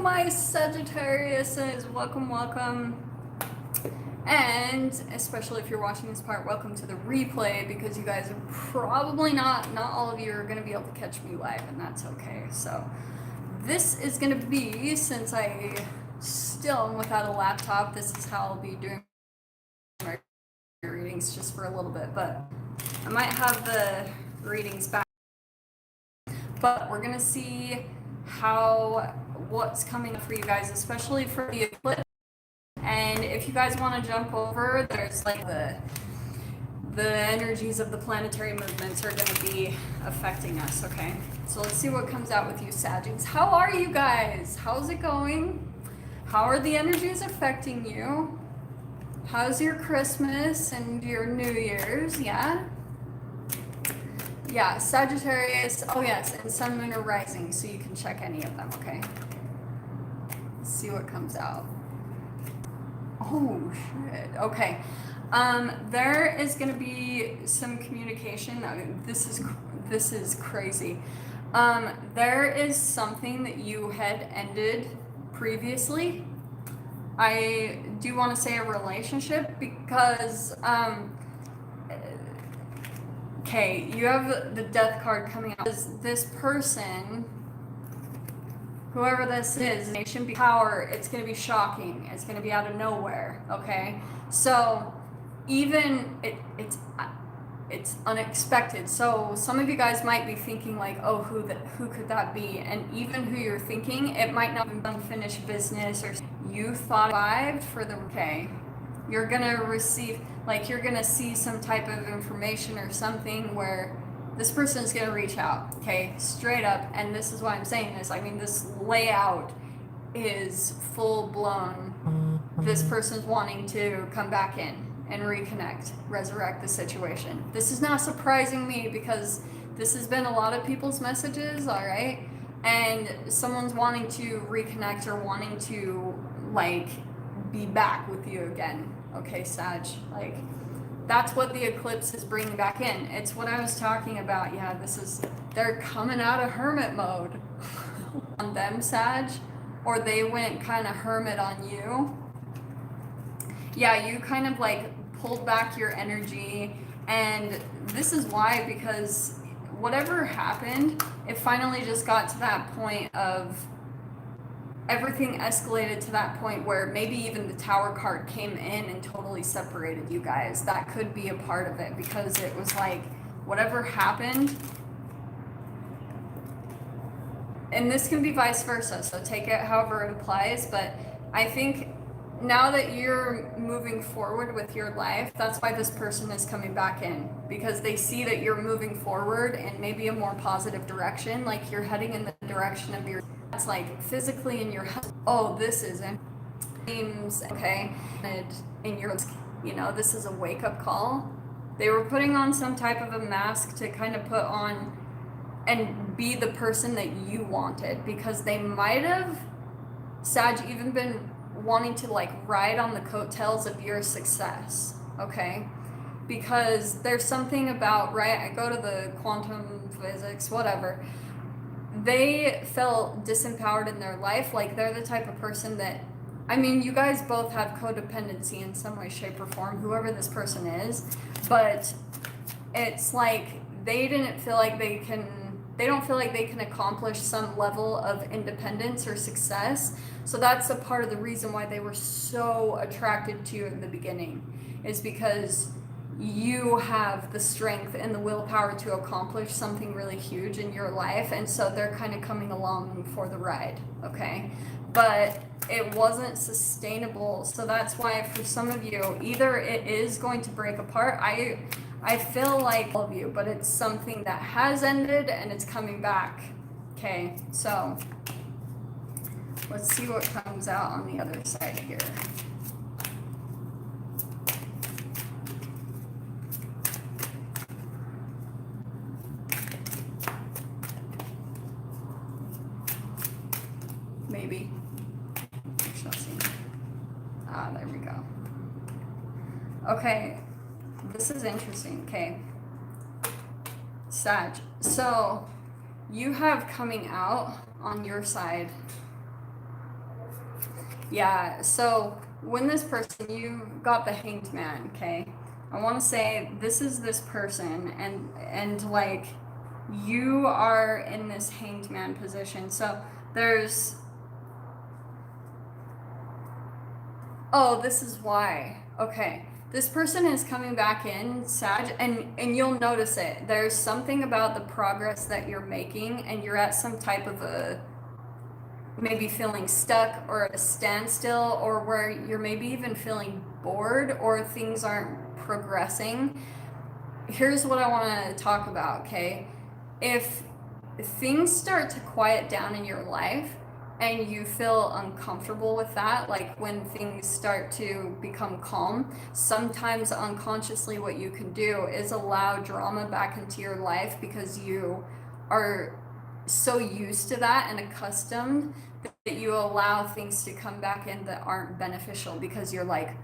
my Sagittariuses. Welcome, welcome. And especially if you're watching this part, welcome to the replay, because you guys are probably not all of you are going to be able to catch me live, and that's okay. So this is going to be, since I still am without a laptop, this is how I'll be doing my readings just for a little bit, but I might have the readings back. But we're going to see what's coming up for you guys, especially for the eclipse. And if you guys want to jump over, there's like the energies of the planetary movements are going to be affecting us, okay? So let's see what comes out with you, Sagittarius. How are you guys? How's it going? How are the energies affecting you? How's your Christmas and your New Year's? Yeah, Sagittarius. Oh yes, and Sun, Moon, or Rising, so you can check any of them, okay? Let's see what comes out. Oh shit. Okay. There is going to be some communication. I mean, this is crazy. There is something that you had ended previously. I do want to say a relationship, because okay, you have the Death card coming out. This person, whoever this is, nation be power, it's going to be shocking. It's going to be out of nowhere, okay? So even it's unexpected. So some of you guys might be thinking like, oh, who could that be? And even who you're thinking, it might not be unfinished business, or you thought survived for the, okay, you're going to receive, like, you're going to see some type of information or something where this person is going to reach out, okay, straight up. And this is why I'm saying this. I mean, this layout is full blown. This person's wanting to come back in and reconnect, resurrect the situation. This is not surprising me, because this has been a lot of people's messages, all right? And someone's wanting to reconnect or wanting to, like, be back with you again, okay, Sag? Like, that's what the eclipse is bringing back in. It's what I was talking about. Yeah, they're coming out of hermit mode on them, Sag, or they went kind of hermit on you. Yeah, you kind of like pulled back your energy, and this is why, because whatever happened, it finally just got to that point of everything escalated to that point where maybe even the Tower card came in and totally separated you guys. That could be a part of it, because it was like whatever happened, and this can be vice versa, so take it however it applies. But I think now that you're moving forward with your life, that's why this person is coming back in, because they see that you're moving forward in maybe a more positive direction, like you're heading in the direction of your, it's like physically in your head. Oh, this is in dreams, okay? And in your, you know, this is a wake-up call. They were putting on some type of a mask to kind of put on and be the person that you wanted, because they might have, Sag, even been wanting to like ride on the coattails of your success, okay? Because there's something about, right, I go to the quantum physics, whatever, they felt disempowered in their life. Like, they're the type of person that, I mean, you guys both have codependency in some way, shape, or form, whoever this person is, but it's like they don't feel like they can accomplish some level of independence or success. So that's a part of the reason why they were so attracted to you in the beginning, is because you have the strength and the willpower to accomplish something really huge in your life. And so they're kind of coming along for the ride, okay? But it wasn't sustainable. So that's why for some of you, either it is going to break apart. I feel like all of you, but it's something that has ended and it's coming back. Okay, so let's see what comes out on the other side here. Maybe. We shall see. Ah, there we go. Okay, this is interesting. Okay, Sag. So you have coming out on your side Yeah, so when this person, you got the Hanged Man, okay? I want to say this is this person, and like you are in this Hanged Man position. So there's, oh, this is why. Okay. This person is coming back in, Sag, and you'll notice it. There's something about the progress that you're making, and you're at some type of a, maybe feeling stuck or at a standstill, or where you're maybe even feeling bored or things aren't progressing. Here's what I want to talk about, okay? If things start to quiet down in your life and you feel uncomfortable with that, like when things start to become calm, sometimes unconsciously what you can do is allow drama back into your life because you are so used to that and accustomed that you allow things to come back in that aren't beneficial because you're like,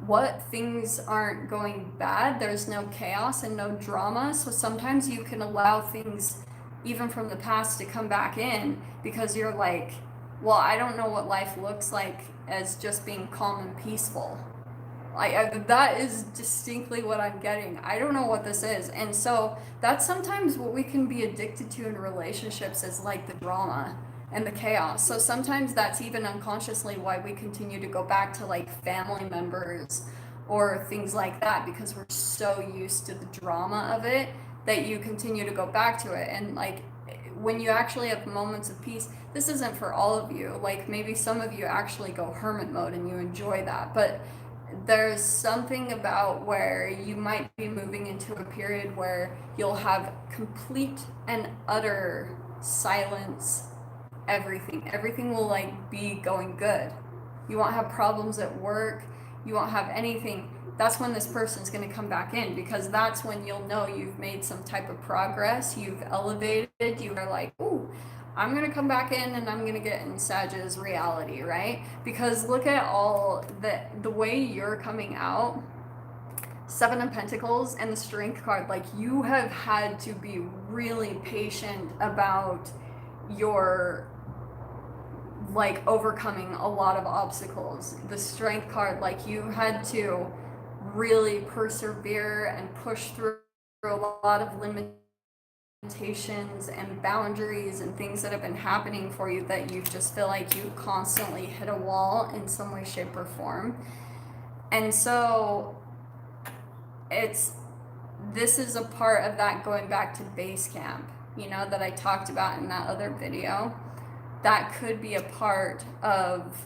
what, things aren't going bad, there's no chaos and no drama. So sometimes you can allow things even from the past to come back in because you're like, well, I don't know what life looks like as just being calm and peaceful. That is distinctly what I'm getting. I don't know what this is. And so that's sometimes what we can be addicted to in relationships, is like the drama and the chaos. So sometimes that's even unconsciously why we continue to go back to like family members or things like that, because we're so used to the drama of it that you continue to go back to it. And like when you actually have moments of peace, this isn't for all of you. Like maybe some of you actually go hermit mode and you enjoy that. But there's something about where you might be moving into a period where you'll have complete and utter silence. Everything will like be going good. You won't have problems at work, you won't have anything. That's when this person's going to come back in, because that's when you'll know you've made some type of progress, you've elevated, you are like, ooh, I'm going to come back in and I'm going to get in Sag's reality, right? Because look at all the way you're coming out. Seven of Pentacles and the Strength card, like you have had to be really patient about your like overcoming a lot of obstacles. The Strength card, like you had to really persevere and push through a lot of limitations and boundaries and things that have been happening for you that you just feel like you constantly hit a wall in some way, shape, or form. And so this is a part of that going back to base camp, that I talked about in that other video. That could be a part of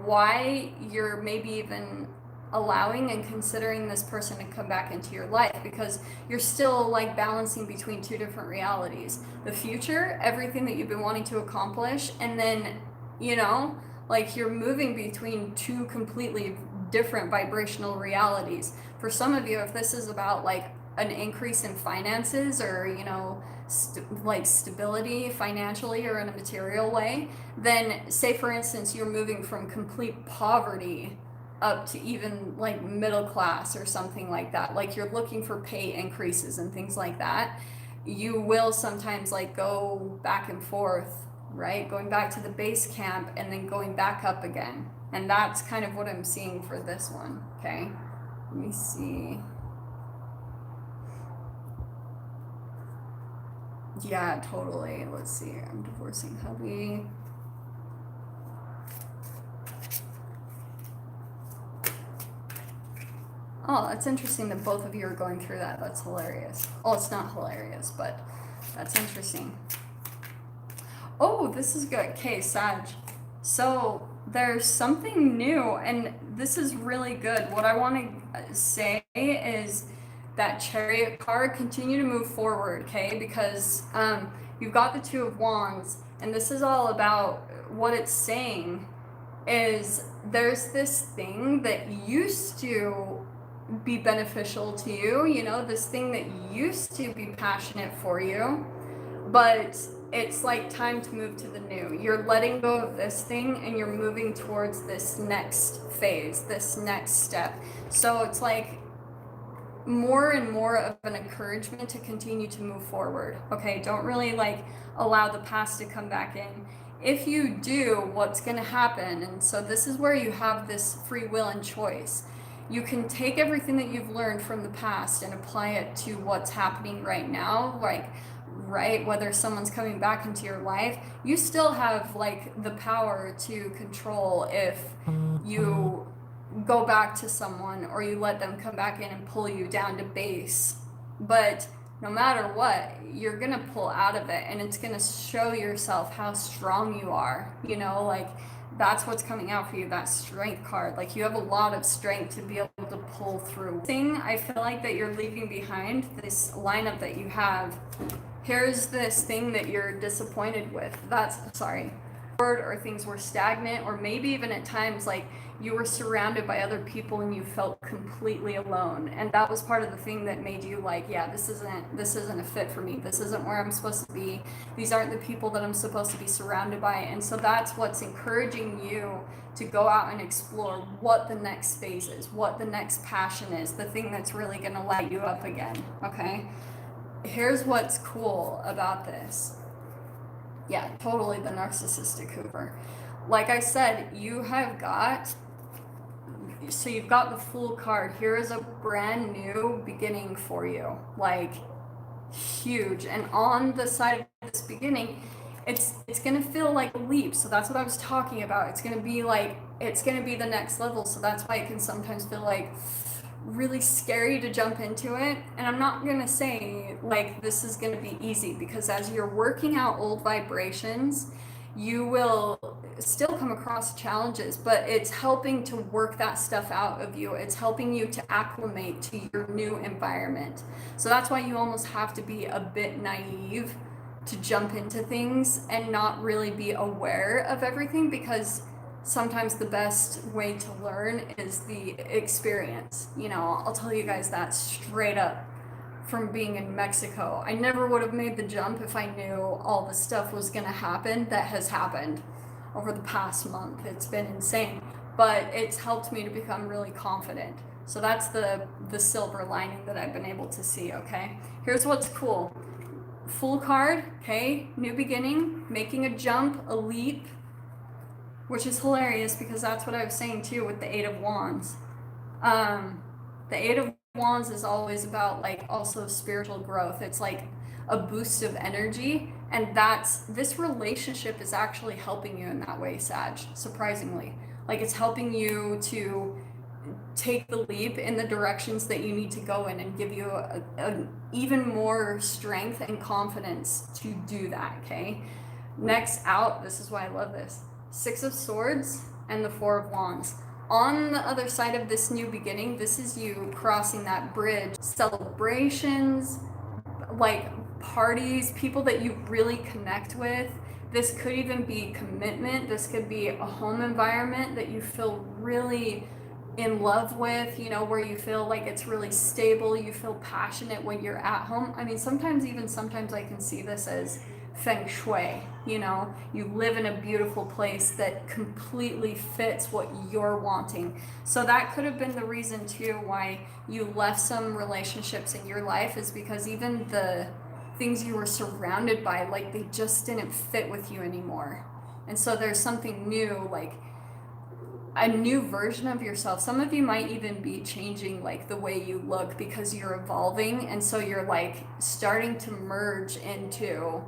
why you're maybe even allowing and considering this person to come back into your life, because you're still like balancing between two different realities: the future, everything that you've been wanting to accomplish, and then like you're moving between two completely different vibrational realities. For some of you, if this is about like an increase in finances, or like stability financially or in a material way, then say for instance you're moving from complete poverty up to even like middle class or something like that, like you're looking for pay increases and things like that, you will sometimes like go back and forth, right? Going back to the base camp and then going back up again. And that's kind of what I'm seeing for this one, okay? Let me see. Yeah, totally. Let's see. I'm divorcing hubby. Oh, that's interesting that both of you are going through that. That's hilarious. Oh, it's not hilarious, but that's interesting. Oh, this is good. Okay, Sag. So there's something new, and this is really good. What I want to say is that Chariot card, continue to move forward, okay? Because you've got the Two of Wands, and this is all about what it's saying is there's this thing that used to be beneficial to you, this thing that used to be passionate for you, but it's like time to move to the new. You're letting go of this thing and you're moving towards this next phase, this next step. So it's like more and more of an encouragement to continue to move forward. Okay, don't really like allow the past to come back in. if you do, what's going to happen? And so this is where you have this free will and choice. You can take everything that you've learned from the past and apply it to what's happening right now, like right, whether someone's coming back into your life, you still have like the power to control if you go back to someone or you let them come back in and pull you down to base. But no matter what, you're gonna pull out of it, and it's gonna show yourself how strong you are, you know, like that's what's coming out for you, that strength card. Like you have a lot of strength to be able to pull through. Thing I feel like that you're leaving behind, this lineup that you have, here's this thing that you're disappointed with. That's, sorry, or things were stagnant, or maybe even at times like you were surrounded by other people and you felt completely alone, and that was part of the thing that made you like, yeah, this isn't a fit for me, this isn't where I'm supposed to be, these aren't the people that I'm supposed to be surrounded by. And so that's what's encouraging you to go out and explore what the next phase is, what the next passion is, the thing that's really going to light you up again. Okay, here's what's cool about this. Yeah, totally the narcissistic Hoover. Like I said, you've got the Fool card. Here is a brand new beginning for you, like huge. And on the side of this beginning, it's gonna feel like a leap. So that's what I was talking about. It's gonna be the next level. So that's why it can sometimes feel like really scary to jump into it. And I'm not gonna say like this is gonna be easy, because as you're working out old vibrations, you will still come across challenges, but it's helping to work that stuff out of you. It's helping you to acclimate to your new environment. So that's why you almost have to be a bit naive to jump into things and not really be aware of everything, because sometimes the best way to learn is the experience. You know, I'll tell you guys that straight up from being in Mexico. I never would have made the jump if I knew all the stuff was going to happen that has happened over the past month. It's been insane, but it's helped me to become really confident. So that's the silver lining that I've been able to see. Okay, here's what's cool. Fool card, okay, new beginning, making a jump, a leap, which is hilarious because that's what I was saying too with the Eight of Wands. The Eight of Wands is always about like also spiritual growth. It's like a boost of energy, and this relationship is actually helping you in that way, Sag, surprisingly. Like it's helping you to take the leap in the directions that you need to go in, and give you a even more strength and confidence to do that. Okay, next out, this is why I love this, Six of Swords and the Four of Wands. On the other side of this new beginning, this is you crossing that bridge. Celebrations, like parties, people that you really connect with. This could even be commitment. This could be a home environment that you feel really in love with, you know, where you feel like it's really stable. You feel passionate when you're at home. I mean, sometimes I can see this as feng shui. You know, you live in a beautiful place that completely fits what you're wanting. So that could have been the reason too why you left some relationships in your life, is because even the things you were surrounded by, like they just didn't fit with you anymore. And so there's something new, like a new version of yourself. Some of you might even be changing like the way you look because you're evolving, and so you're like starting to merge into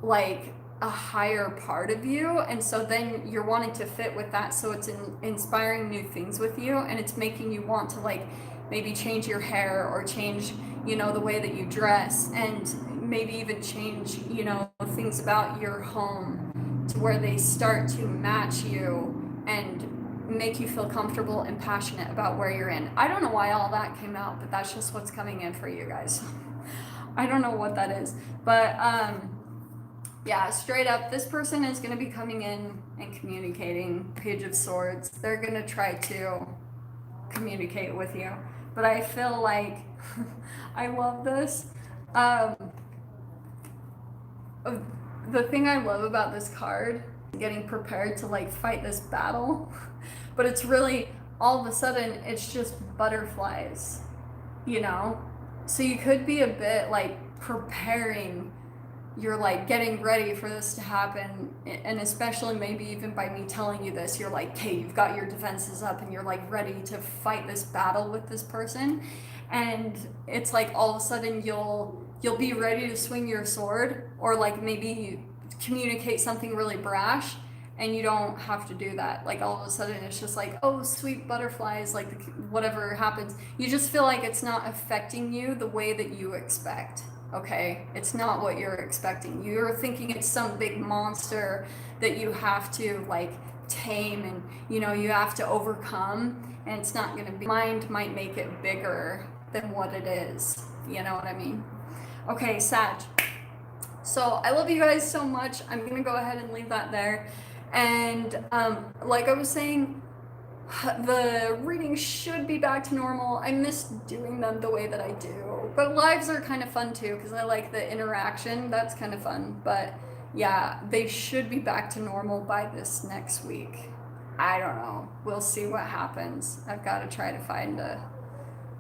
like a higher part of you, and so then you're wanting to fit with that, so it's inspiring new things with you, and it's making you want to like maybe change your hair or change, you know, the way that you dress, and maybe even change, you know, things about your home to where they start to match you and make you feel comfortable and passionate about where you're in. I don't know why all that came out, but that's just what's coming in for you guys. I don't know what that is, but yeah, straight up, this person is going to be coming in and communicating. Page of Swords. They're going to try to communicate with you. But I feel like, I love this. The thing I love about this card, getting prepared to like fight this battle, but it's really, all of a sudden, it's just butterflies, you know? So you could be a bit like preparing you're like getting ready for this to happen, and especially maybe even by me telling you this, you're like, okay, you've got your defenses up and you're like ready to fight this battle with this person, and it's like all of a sudden you'll be ready to swing your sword, or like maybe communicate something really brash, and you don't have to do that. Like all of a sudden it's just like, oh, sweet butterflies, like whatever happens, you just feel like it's not affecting you the way that you expect. Okay, it's not what you're expecting. You're thinking it's some big monster that you have to like tame, and you have to overcome, and it's not going to be. Mind might make it bigger than what it is. You know what I mean? Okay, Sag. So I love you guys so much. I'm gonna go ahead and leave that there. And like I was saying, the readings should be back to normal. I miss doing them the way that I do, but lives are kind of fun too, because I like the interaction. That's kind of fun. But yeah, they should be back to normal by this next week. I don't know, we'll see what happens. I've got to try to find a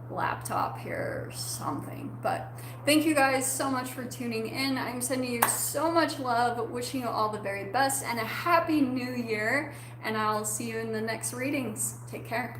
laptop here or something. But thank you guys so much for tuning in. I'm sending you so much love, wishing you all the very best and a happy new year, and I'll see you in the next readings. Take care.